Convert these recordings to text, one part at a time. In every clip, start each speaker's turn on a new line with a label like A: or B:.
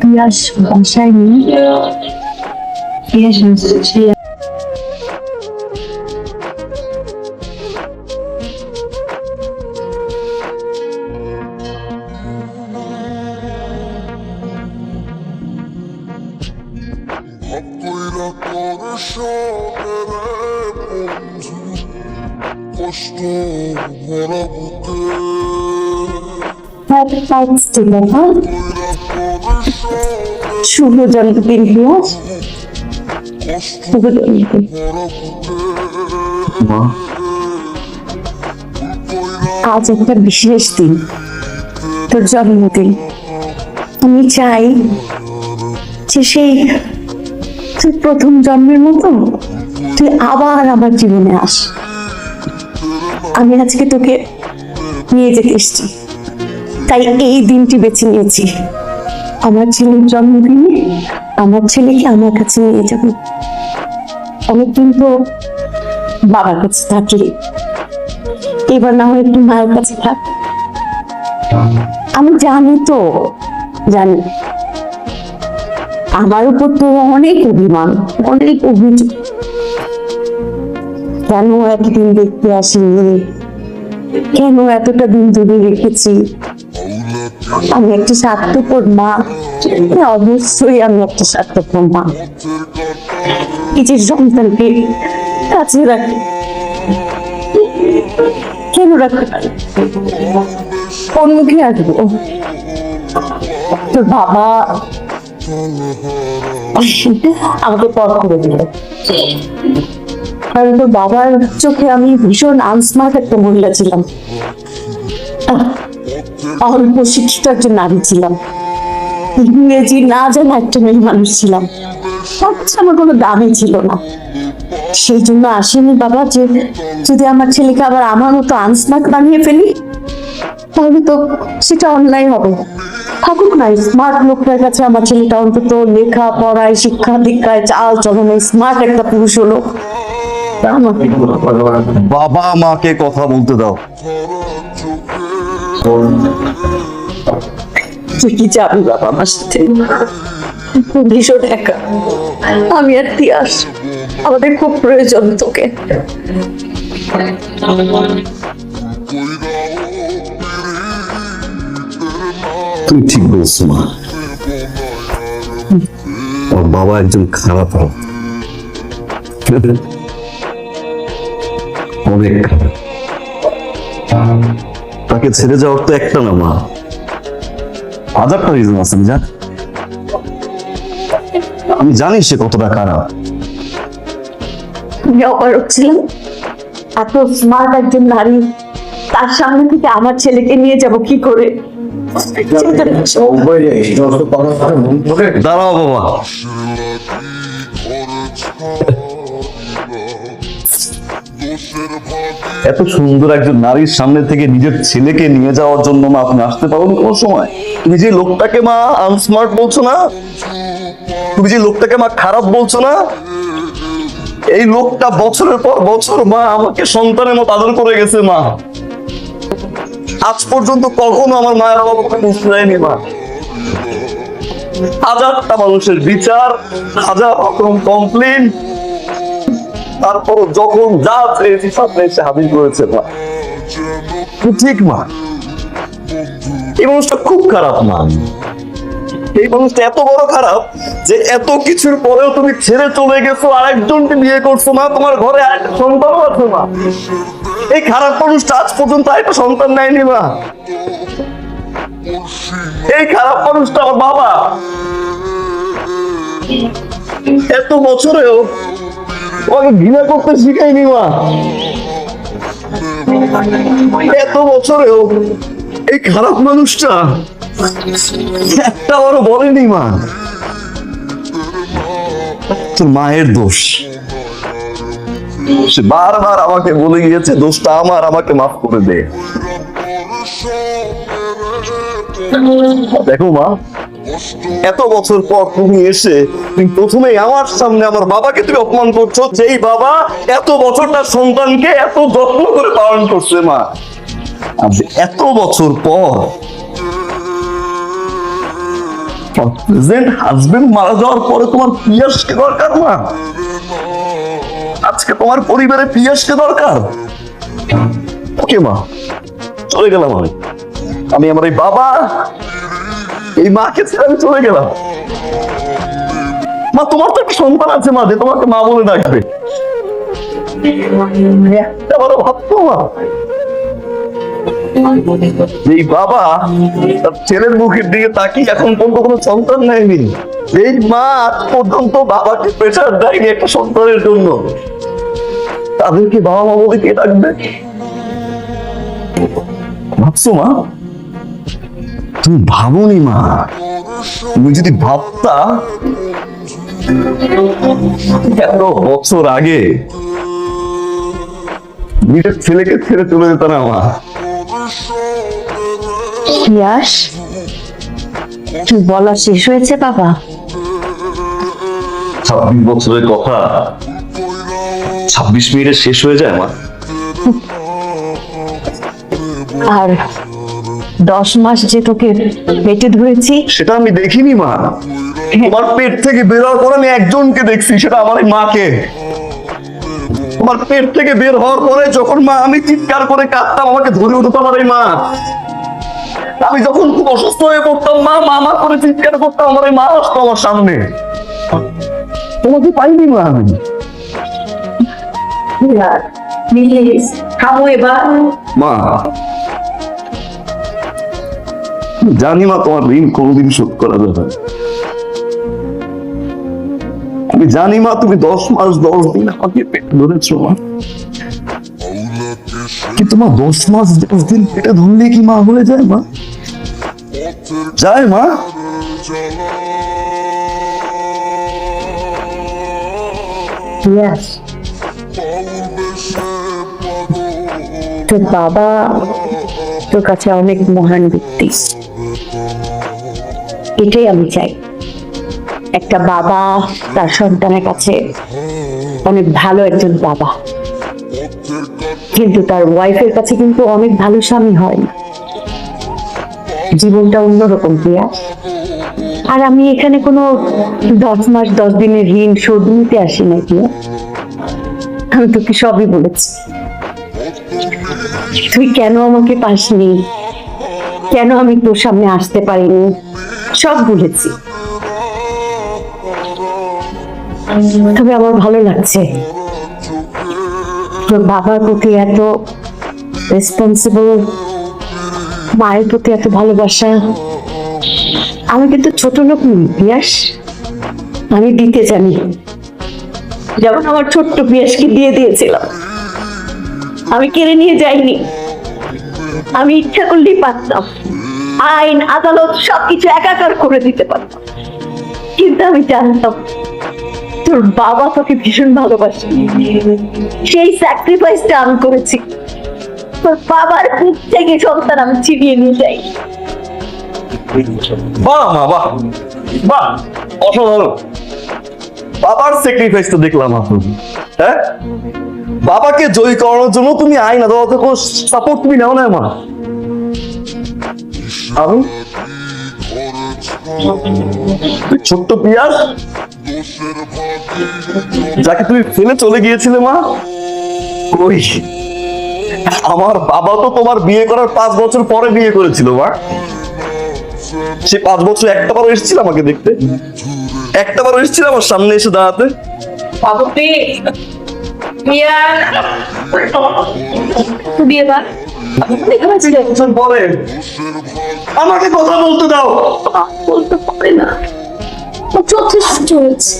A: পিয়াস বাসায় নেই। পিয়াস আসছে। শুভ জন্মদিন পিয়াস, শুভ জন্মদিন। আজ একটা বিশেষ দিন, তোর জন্মদিন। আমি চাই যে সেই তুই প্রথম জন্মের মতো তুই আবার আমার জীবনে আস। আমি আজকে তোকে নিয়ে যেতে এসছি, তাই এই দিনটি বেছে নিয়েছি। আমার ছেলের জন্মদিনে আমার ছেলেকে আমার কাছে নিয়ে যাব। অনেকদিন তো বাবার কাছে থাকি, এবার না হয় একটু মায়ের কাছে থাক। আমি জানি তো, জানি আমার উপর তো অনেক অভিমান, অনেক অভিযোগ। কেন এতদিন দেখতে আসিনি, কেন এতটা দিন ধরে রেখেছি। আমি একটা স্বার্থপর মা, অবশ্যই আমি একটা স্বার্থপর মা। নিজের সন্তানকে কাছে রাখি, কেন রাখতে পারি? কোন মুখে আসবো? তোর বাবা আমাকে পথ করে দিল, কারণ তোর বাবার চোখে আমি ভীষণ আনস্মার্ট একটা মহিলা ছিলাম, অল্প শিক্ষিত একজন নারী ছিলাম, ইংরেজি না জানা একটা মেয়ে মানুষ ছিলাম। আমার কোনো দামই ছিল না। সেই জন্য আসেনি বাবা যে যদি আমার ছেলেকে আবার আমার মতো আনস্মার্ট বানিয়ে ফেলি, তাহলে তো সেটা অন্যায় হবে। থাকুক না স্মার্ট লোকটার কাছে আমার ছেলেটা, অন্তত লেখা পড়ায়, শিক্ষা দীক্ষায়, চাল চলনে স্মার্ট একটা পুরুষ হলো।
B: বাবা মাকে কথা বলতে দাও।
A: তুই কি যাবি বাবা আমার সাথে? ভীষণ একা আমি আর পিয়াস, আমাদের খুব প্রয়োজন তোকে।
B: তুমি ঠিক বলছো মা, ওর বাবা একজন খারাপ, অনেক খারাপ। তাকে ছেড়ে যাওয়ার তো একটা না মা, হাজারটা রিজন আছে। আমি জানি সে কতটা খারাপ।
A: আমি অপারক ছিলাম, এত স্মার্ট একজন নারী, তার সামনে থেকে আমার ছেলেকে নিয়ে যাব কি করে?
B: দাঁড়াও বাবা, এত সুন্দর একজন নারীর সামনে থেকে নিজের ছেলেকে নিয়ে যাওয়ার জন্য মা আপনি আসতে পারবেন কোন সময়? তুমি যে লোকটাকে মা আনস্মার্ট বলছো না, তুমি যে লোকটাকে মা খারাপ বলছো না, এই লোকটা বছরের পর বছর মা আমাকে সন্তানের মতো আদর করে গেছে মা। আজ পর্যন্ত কখনো আমার মায়ের অভাবকে বুঝতে দেয়নি মা। হাজারটা মানুষের বিচার, হাজার রকম কমপ্লেন, তারপর যখন যা চেয়েছি সামনে এসে হাজির করেছে মা। ঠিক মা, এই মানুষটা খুব খারাপ মা। এই মানুষটা এত বড় খারাপ যে এত কিছুর পরেও তুমি ছেড়ে চলে গেছো, আরেকজনকে বিয়ে করছো মা, তোমার ঘরে আরেকটা সন্তানও আছে মা। এই খারাপ মানুষটা আজ পর্যন্ত আরেকটা সন্তান নেয়নি মা। এই খারাপ মানুষটা আমার বাবা, এত বছরেও তোমাকে ঘৃণা করতে শিখাইনি মা। এত বছরেও এই খারাপ মানুষটা একটা বড় বলেনি মা তোর মায়ের দোষ। সে বারবার আমাকে বলে গিয়েছে দোষটা আমার, আমাকে মাফ করে দে। দেখো মা, এত বছর পর তুমি এসে তুমি প্রথমেই আমার সামনে আমার বাবাকে তুমি অপমান করছো, যেই বাবা এত বছর তার সন্তানকে এত যত্ন করে পালন করছে মা। আজ এত বছর পর প্রেজেন্ট হাজবেন্ড মারা যাওয়ার পরে তোমার পিয়াসকে দরকার মা। আজকে তোমার পরিবারে পিয়াসকে দরকার। ওকে মা, চলে গেলাম আমি আমার এই বাবা এই মাকে ছেড়ে আমি চলে গেলাম। মা তোমার তো একটা সন্তান আছে মা, যে তোমাকে মা বলে ডাকবে। একটা বড় ভাবতো মা, এই বাবা তার ছেলের মুখের দিকে তাকিয়ে এখন পর্যন্ত কোনো সন্তান নেয়নি। এই মা আজ পর্যন্ত বাবাকে প্রেশার দেয়নি একটা সন্তানের জন্য। তাদেরকে বাবা মা বলে কে ডাকবে? ভাবছো মা? তুমি ভাবোনি মা। তুমি যদি ভাবতা এত বছর আগে নিজের ছেলেকে ছেড়ে চলে যেত না মা।
A: পিয়াস, তুই বলা শেষ হয়েছে বাবা?
B: 26 বছরের কথা 26 মিনিটে শেষ হয়ে যায় মা।
A: আর 10 মাস যে তোকে পেটে ধরেছি
B: সেটা আমি দেখিনি মা। তোমার পেট থেকে বের হওয়ার পর আমি একজনকে দেখছি, সেটা আমার এই মাকে। তোমার পেট থেকে বের হওয়ার পরে যখন মা আমি চিৎকার করে কাঁদতাম, আমাকে ধরে উঠতো আমার এই মা। আমি যখন খুব অসুস্থ হয়ে পড়তাম মা মা করে চিৎকার করতাম, আমার এই মা আসতো আমার সামনে। তোমাকে পাইনি মা আমি।
A: খাবো এবার।
B: মা জানি মা তোমার ঋণ কোনোদিন শোধ করা যাবে। আমি জানি মা তুমি 10 মাস 10 দিন আমাকে পেটে ধরেছো মা, কিন্তু মা 10 মাস 10 দিন পেটে ধরলে কি মা হয়ে যায় মা? যায় মা?
A: পিয়াস, তোর বাবা তোর কাছে অনেক মহান ব্যক্তি। এটাই আমি চাই, একটা বাবা তার সন্তানের কাছে অনেক ভালো একজন বাবা, কিন্তু তার ওয়াইফের কাছে কিন্তু অনেক ভালো স্বামী হয় না। জীবনটা অন্যরকম পিয়াস। আর আমি এখানে কোনো 10 মাস 10 দিনের ঋণ শোধ নিতে আসি না পিয়াস। আমি তোকে সবই বলেছি, তুই কেন আমাকে পাসনি, কেন আমি তোর সামনে আসতে পারিনি, সব বলেছি। তবে আমার ভালো লাগছে তোর বাবার প্রতি এত রেসপন্সিবল, মায়ের প্রতি এত ভালোবাসা। আমি কিন্তু ছোট লোক নই পিয়াস, আমি দিতে জানি। যেমন আমার ছোট্ট পিয়াসকে দিয়ে দিয়েছিলাম, আমি কেড়ে নিয়ে যাইনি। আমি ইচ্ছা করলেই পারতাম, আইন আদালত সবকিছু একাকার করে দিতে পারতাম, কিন্তু আমি জানতাম তোর বাবা তোকে ভীষণ ভালোবাসে। সেই স্যাক্রিফাইসটা আমি করেছি। তোর বাবার বুক থেকে সন্তান আমি ছিনিয়ে নিয়ে যাই।
B: বাহ মা বাহ বাহ, অসাধারণ। বাবার স্যাক্রিফাইস তো দেখলাম আপনি। হ্যাঁ, বাবাকে জয়ী করানোর জন্য তুমি আইন আদালতের কোনো সাপোর্ট তুমি নাও না মা। আমি তুই ছোট্ট পিয়াস যাকে তুমি ফেলে চলে গিয়েছিলে মা, ওই আমার বাবা তো তোমার বিয়ে করার 5 বছর পরে বিয়ে করেছিল মা। সে 5 বছর একটাবারও এসেছিল আমাকে দেখতে, একটাবারও এসেছিল আমার সামনে এসে দাঁড়াতে। পরে আমাকে কথা বলতে দাও।
A: বলতে পারে না, যথেষ্ট হয়েছে।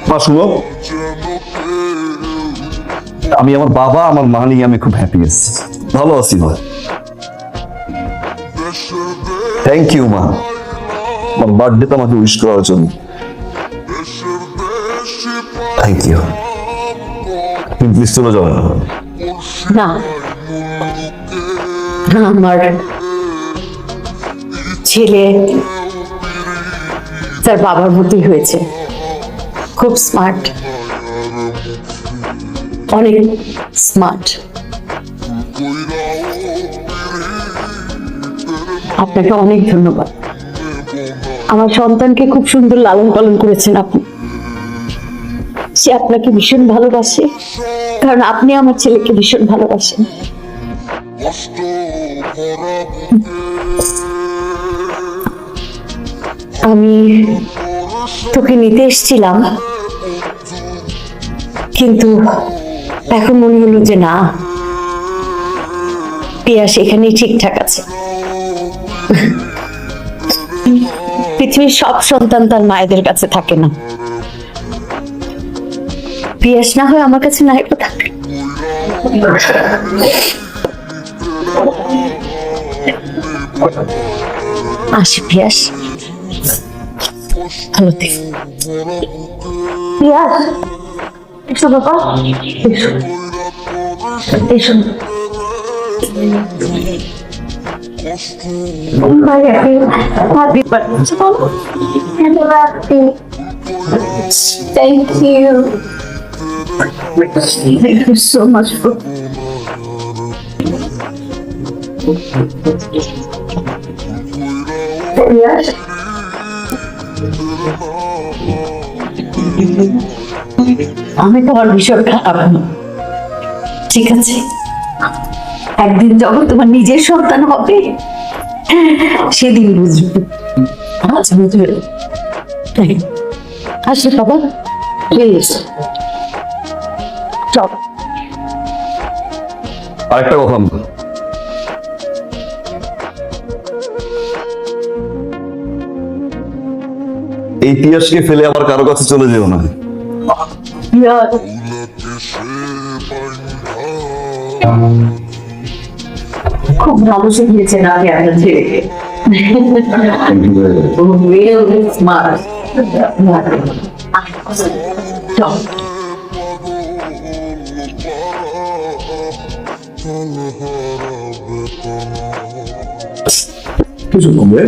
B: মা শুনো, আমি আমার বাবা আমার মা নিয়ে আমি খুব হ্যাপি আছি, ভালো আছি মা। থ্যাংক ইউ মা, আমার বার্থডেতে আমাকে উইশ করার জন্য। Thank you. তুমি প্লিজ চলে যাও না।
A: না, আমার ছেলে তার বাবার মতোই হয়েছে, খুব স্মার্ট, অনেক স্মার্ট। আপনাকে অনেক ধন্যবাদ। আমার সন্তানকে খুব সুন্দর লালন পালন করেছেন আপনি। সে আপনাকে ভীষণ ভালোবাসে, কারণ আপনি আমার ছেলেকে ভীষণ ভালোবাসেন। আমি তোকে নিতে এসেছিলাম, কিন্তু এখন মনে হলো যে না, পিয়া সেখানেই ঠিকঠাক আছে। পৃথিবীর সব সন্তান তার মায়েদের কাছে থাকে না, পিয়াস না হয় আমার কাছে নাই থাকে। আসি পিয়াস, ভালো থেকো। পিয়াস, এসো বাবা, এসো এসো। Happy birthday. Thank you. Thank you so much for Yes. আমি তোমার ভীষণ খারাপ, ঠিক আছে? একদিন যখন তোমার নিজের সন্তান হবে সেদিন বুঝবে। আজ বুঝবে। আসলে বাবা, প্লিজ চল।
B: আরেকটা কথা, এই পিয়াসকে ফেলে আবার কারো কাছে চলে যেও না।
A: খুব ভালো শিখিয়েছেন আগে আপনার ছেলেকে। স্মার্ট। চল।
B: কিছু কমবে?